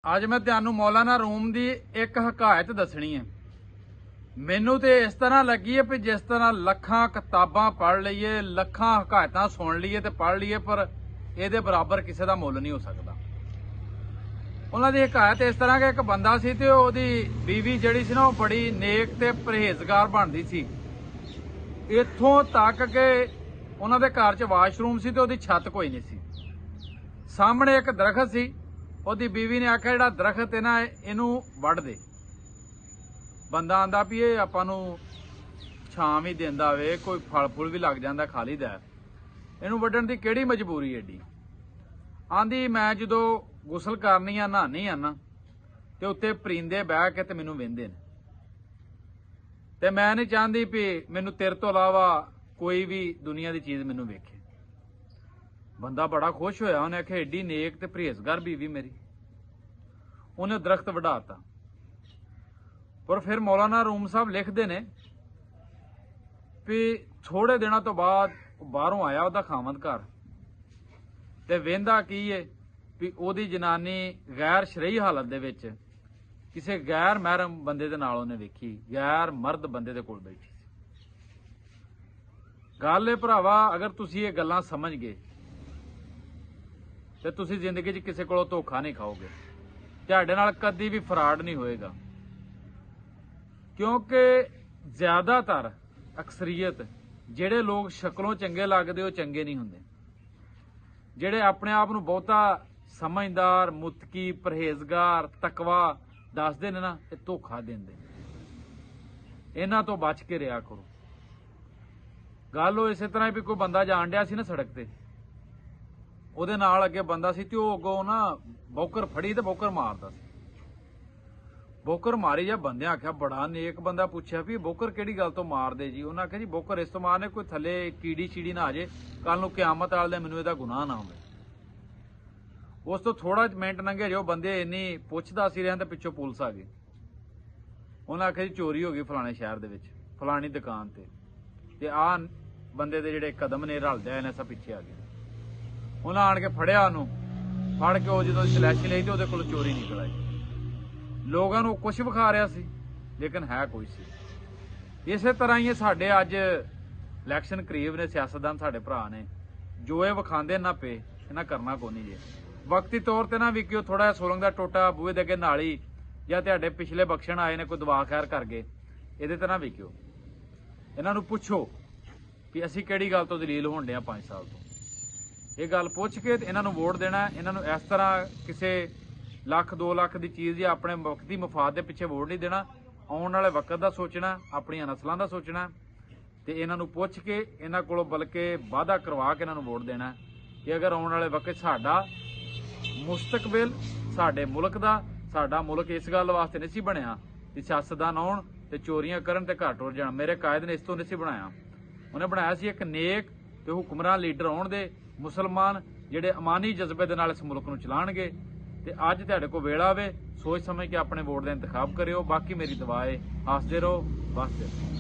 ਅੱਜ ਮੈਂ ਤੁਹਾਨੂੰ ਮੌਲਾਨਾ ਰੂਮ ਦੀ ਇੱਕ ਹਕਾਇਤ ਦੱਸਣੀ ਹੈ। ਮੈਨੂੰ ਤੇ ਇਸ ਤਰ੍ਹਾਂ ਲੱਗੀ ਹੈ ਵੀ ਜਿਸ ਤਰ੍ਹਾਂ ਲੱਖਾਂ ਕਿਤਾਬਾਂ ਪੜ੍ਹ ਲਈਏ, ਲੱਖਾਂ ਹਕਾਇਤਾਂ ਸੁਣ ਲਈਏ ਤੇ ਪੜ੍ਹ ਲਈਏ, ਪਰ ਇਹਦੇ ਬਰਾਬਰ ਕਿਸੇ ਦਾ ਮੁੱਲ ਨਹੀਂ ਹੋ ਸਕਦਾ। ਉਹਨਾਂ ਦੀ ਹਕਾਇਤ ਇਸ ਤਰ੍ਹਾਂ ਕਿ ਇੱਕ ਬੰਦਾ ਸੀ ਤੇ ਉਹਦੀ ਬੀਵੀ ਜਿਹੜੀ ਸੀ ਨਾ, ਉਹ ਬੜੀ ਨੇਕ ਤੇ ਪਰਹੇਜ਼ਗਾਰ ਬਣਦੀ ਸੀ। ਇੱਥੋਂ ਤੱਕ ਕਿ ਉਹਨਾਂ ਦੇ ਘਰ 'ਚ ਵਾਸ਼ਰੂਮ ਸੀ ਤੇ ਉਹਦੀ ਛੱਤ ਕੋਈ ਨਹੀਂ ਸੀ। ਸਾਹਮਣੇ ਇੱਕ ਦਰਖਤ ਸੀ। ਉਹਦੀ ਬੀਵੀ ਨੇ ਆਖਿਆ ਜਿਹੜਾ ਦਰਖਤ ਹੈ ਨਾ, ਇਹਨੂੰ ਵੱਢ ਦੇ। ਬੰਦਾ ਆਂਦਾ ਵੀ ਇਹ ਆਪਾਂ ਨੂੰ ਛਾਂ ਵੀ ਦਿੰਦਾ ਵੇ, ਕੋਈ ਫਲ ਫੁੱਲ ਵੀ ਲੱਗ ਜਾਂਦਾ, ਖਾ ਲਈਦਾ, ਇਹਨੂੰ ਵੱਢਣ ਦੀ ਕਿਹੜੀ ਮਜਬੂਰੀ ਏਡੀ। ਆਂਦੀ ਮੈਂ ਜਦੋਂ ਗੁਸਲ ਕਰਨੀ ਆ, ਨਹਾਨੀ ਆ ਨਾ, ਤੇ ਉੱਤੇ ਪਰਿੰਦੇ ਬਹਿ ਕੇ ਤੇ ਮੈਨੂੰ ਵਹਿੰਦੇ ਨੇ, ਤੇ ਮੈਂ ਨਹੀਂ ਚਾਹੁੰਦੀ ਵੀ ਮੈਨੂੰ ਤੇਰੇ ਤੋਂ ਇਲਾਵਾ ਕੋਈ ਵੀ ਦੁਨੀਆ ਦੀ ਚੀਜ਼ ਮੈਨੂੰ ਵੇਖੇ। ਬੰਦਾ ਬੜਾ ਖੁਸ਼ ਹੋਇਆ। ਉਹਨੇ ਆਖਿਆ ਏਡੀ ਨੇਕ ਤੇ ਪਰਹੇਜ਼ਗਾਰ ਬੀਵੀ ਮੇਰੀ। ਉਹਨੇ ਦਰਖਤ ਵਢਾਤਾ। ਪਰ ਫਿਰ ਮੌਲਾਨਾ ਰੂਮ ਸਾਹਿਬ ਲਿਖਦੇ ਨੇ ਵੀ ਥੋੜੇ ਦਿਨਾਂ ਤੋਂ ਬਾਅਦ ਬਾਹਰੋਂ ਆਇਆ ਉਹਦਾ ਖਾਵੰਦ ਘਰ, ਤੇ ਵੇਂਦਾ ਕੀ ਏ ਵੀ ਉਹਦੀ ਜਨਾਨੀ ਗੈਰ ਸ਼ਰਈ ਹਾਲਤ ਦੇ ਵਿੱਚ ਕਿਸੇ ਗੈਰ ਮਹਿਰਮ ਬੰਦੇ ਦੇ ਨਾਲ ਉਹਨੇ ਵੇਖੀ, ਗੈਰ ਮਰਦ ਬੰਦੇ ਦੇ ਕੋਲ ਬੈਠੀ ਸੀ। ਗੱਲ ਏ ਭਰਾਵਾ, ਅਗਰ ਤੁਸੀਂ ਇਹ ਗੱਲਾਂ ਸਮਝ ਗਏ ਤੇ ਤੁਸੀਂ ਜ਼ਿੰਦਗੀ 'ਚ ਕਿਸੇ ਕੋਲੋਂ ਧੋਖਾ ਨਹੀਂ ਖਾਓਗੇ। ਤੁਹਾਡੇ ਨਾਲ ਕਦੀ ਵੀ ਫਰਾਡ ਨਹੀਂ ਹੋਏਗਾ, ਕਿਉਂਕਿ ਜ਼ਿਆਦਾਤਰ ਅਕਸਰੀਅਤ ਜਿਹੜੇ ਲੋਕ ਸ਼ਕਲੋਂ ਚੰਗੇ ਲੱਗਦੇ ਉਹ ਚੰਗੇ ਨਹੀਂ ਹੁੰਦੇ। ਜਿਹੜੇ ਆਪਣੇ ਆਪ ਨੂੰ ਬਹੁਤਾ ਸਮਝਦਾਰ, ਮੁਤਕੀ, ਪਰਹੇਜ਼ਗਾਰ, ਤਕਵਾ ਦੱਸਦੇ ਨੇ ਨਾ, ਇਹ ਧੋਖਾ ਦਿੰਦੇ। ਇਹਨਾਂ ਤੋਂ ਬਚ ਕੇ ਰਿਹਾ ਕਰੋ। ਗੱਲ ਉਹ ਇਸੇ ਤਰ੍ਹਾਂ ਵੀ ਕੋਈ ਬੰਦਾ ਜਾਣ ਡਿਆ ਸੀ ਨਾ ਸੜਕ ਤੇ, ਉਹਦੇ ਨਾਲ ਅੱਗੇ ਬੰਦਾ ਸੀ ਤੇ ਉਹ ਅੱਗੋਂ ਨਾ ਬੌਕਰ ਫੜੀ ਤੇ ਬੌਕਰ ਮਾਰਦਾ ਸੀ। ਬੌਕਰ ਮਾਰੀ ਜਾਂ ਬੰਦਿਆਂ ਆਖਿਆ, ਬੜਾ ਨੇਕ ਬੰਦਾ, ਪੁੱਛਿਆ ਵੀ ਬੌਕਰ ਕਿਹੜੀ ਗੱਲ ਤੋਂ ਮਾਰਦੇ ਜੀ? ਉਹਨਾਂ ਆਖਿਆ ਜੀ ਬੌਕਰ ਇਸ ਤੋਂ ਮਾਰਨੇ ਕੋਈ ਥੱਲੇ ਕੀੜੀ ਚੀੜੀ ਨਾ ਆ ਜੇ, ਕੱਲ ਨੂੰ ਕਿਆਮਤ ਵਾਲੇ ਦਿਨ ਮੈਨੂੰ ਇਹਦਾ ਗੁਨਾਹ ਨਾ ਹੋਵੇ। ਉਸ ਤੋਂ ਥੋੜਾ ਮਿੰਟ ਲੰਘੇ ਜੋ ਬੰਦੇ ਇੰਨੀ ਪੁੱਛਦਾ ਸੀ ਰਿਹਾ ਤੇ ਪਿੱਛੋਂ ਪੁਲਿਸ ਆ ਗਈ। ਉਹਨਾਂ ਆਖਿਆ ਜੀ ਚੋਰੀ ਹੋ ਗਈ ਫਲਾਣੇ ਸ਼ਹਿਰ ਦੇ ਵਿੱਚ, ਫਲਾਣੀ ਦੁਕਾਨ ਤੇ ਆਹ ਬੰਦੇ ਦੇ ਜਿਹੜੇ ਕਦਮ ਨੇ ਰਲਦੇ ਆਏ ਨੇ, ਸਭ ਪਿੱਛੇ ਆ ਗਏ। ਉਹਨਾਂ ਆਣ ਕੇ ਫੜਿਆ, ਉਹਨੂੰ ਫੜ ਕੇ ਉਹ ਜਦੋਂ ਤਲਾਸ਼ੀ ਲਈ ਤੇ ਉਹਦੇ ਕੋਲ ਚੋਰੀ ਨਿਕਲ ਆਈ। ਲੋਕਾਂ ਨੂੰ ਕੁਛ ਵਿਖਾ ਰਿਹਾ ਸੀ ਲੇਕਿਨ ਹੈ ਕੋਈ ਸੀ। ਇਸੇ ਤਰ੍ਹਾਂ ਹੀ ਸਾਡੇ ਅੱਜ ਇਲੈਕਸ਼ਨ ਕਰੀਬ ਨੇ, ਸਿਆਸਤਦਾਨ ਸਾਡੇ ਭਰਾ ਨੇ, ਜੋ ਇਹ ਵਿਖਾਉਂਦੇ ਨਾ ਪਏ, ਇਹਨਾਂ ਕਰਨਾ ਕੋਈ ਨਹੀਂ ਜੇ। ਵਕਤੀ ਤੌਰ ਤੇ ਨਾ ਵੀ ਕਿਉਂ ਥੋੜਾ ਜਿਹਾ ਸੋਲੰਗ ਦਾ ਟੋਟਾ ਬੂਹੇ ਦੇ ਅੱਗੇ ਨਾਲੀ, ਜਾਂ ਤੁਹਾਡੇ ਪਿਛਲੇ ਬਖਸ਼ਣ ਆਏ ਨੇ ਕੋਈ ਦਵਾ ਖੈਰ ਕਰ ਗਏ, ਇਹਦੇ ਤੇ ਨਾ ਵਿਕਿਓ। ਇਹਨਾਂ ਨੂੰ ਪੁੱਛੋ ਕਿ ਅਸੀਂ ਕਿਹੜੀ ਗੱਲ ਤੋਂ ਦਲੀਲ ਹੋਣ ਡਿਆ 5 ਸਾਲ ਤੋਂ। ਇਹ ਗੱਲ ਪੁੱਛ ਕੇ ਇਹਨਾਂ ਨੂੰ ਵੋਟ ਦੇਣਾ। ਇਹਨਾਂ ਨੂੰ ਇਸ ਤਰ੍ਹਾਂ ਕਿਸੇ ਲੱਖ 2 ਲੱਖ ਦੀ ਚੀਜ਼ ਜਾਂ ਆਪਣੇ ਵਕਤੀ ਮਫਾਦ ਦੇ ਪਿੱਛੇ ਵੋਟ ਨਹੀਂ ਦੇਣਾ। ਆਉਣ ਵਾਲੇ ਵਕਤ ਦਾ ਸੋਚਣਾ, ਆਪਣੀਆਂ ਨਸਲਾਂ ਦਾ ਸੋਚਣਾ, ਤੇ ਇਹਨਾਂ ਨੂੰ ਪੁੱਛ ਕੇ ਇਹਨਾਂ ਕੋਲੋਂ ਬਲਕਿ ਵਾਅਦਾ ਕਰਵਾ ਕੇ ਇਹਨਾਂ ਨੂੰ ਵੋਟ ਦੇਣਾ ਕਿ ਅਗਰ ਆਉਣ ਵਾਲੇ ਵਕਤ ਸਾਡਾ ਮੁਸਤਕਬਲ, ਸਾਡੇ ਮੁਲਕ ਦਾ, ਸਾਡਾ ਮੁਲਕ ਇਸ ਗੱਲ ਵਾਸਤੇ ਨਹੀਂ ਸੀ ਬਣਿਆ ਕਿ ਸਿਆਸਤਦਾਨ ਆਉਣ ਤੇ ਚੋਰੀਆਂ ਕਰਨ ਤੇ ਘਰ ਟੁਰ ਜਾਣ। ਮੇਰੇ ਕਾਇਦ ਨੇ ਇਸ ਤੋਂ ਨਹੀਂ ਸੀ ਬਣਾਇਆ। ਉਹਨੇ ਬਣਾਇਆ ਸੀ ਇੱਕ ਨੇਕ ਤੇ ਹੁਕਮਰਾਨ ਲੀਡਰ ਆਉਣ ਦੇ, ਮੁਸਲਮਾਨ ਜਿਹੜੇ ਅਮਾਨੀ ਜਜ਼ਬੇ ਦੇ ਨਾਲ ਇਸ ਮੁਲਕ ਨੂੰ ਚਲਾਉਣਗੇ। ਤੇ ਅੱਜ ਤੁਹਾਡੇ ਕੋਲ ਵੇਲਾ ਵੇ, ਸੋਚ ਸਮਝ ਕੇ ਆਪਣੇ ਵੋਟ ਦਾ ਇੰਤਖਾਬ ਕਰਿਓ। ਬਾਕੀ ਮੇਰੀ ਦੁਆ ਹੈ, ਹੱਸਦੇ ਰਹੋ, ਬਸਦੇ ਰਹੋ।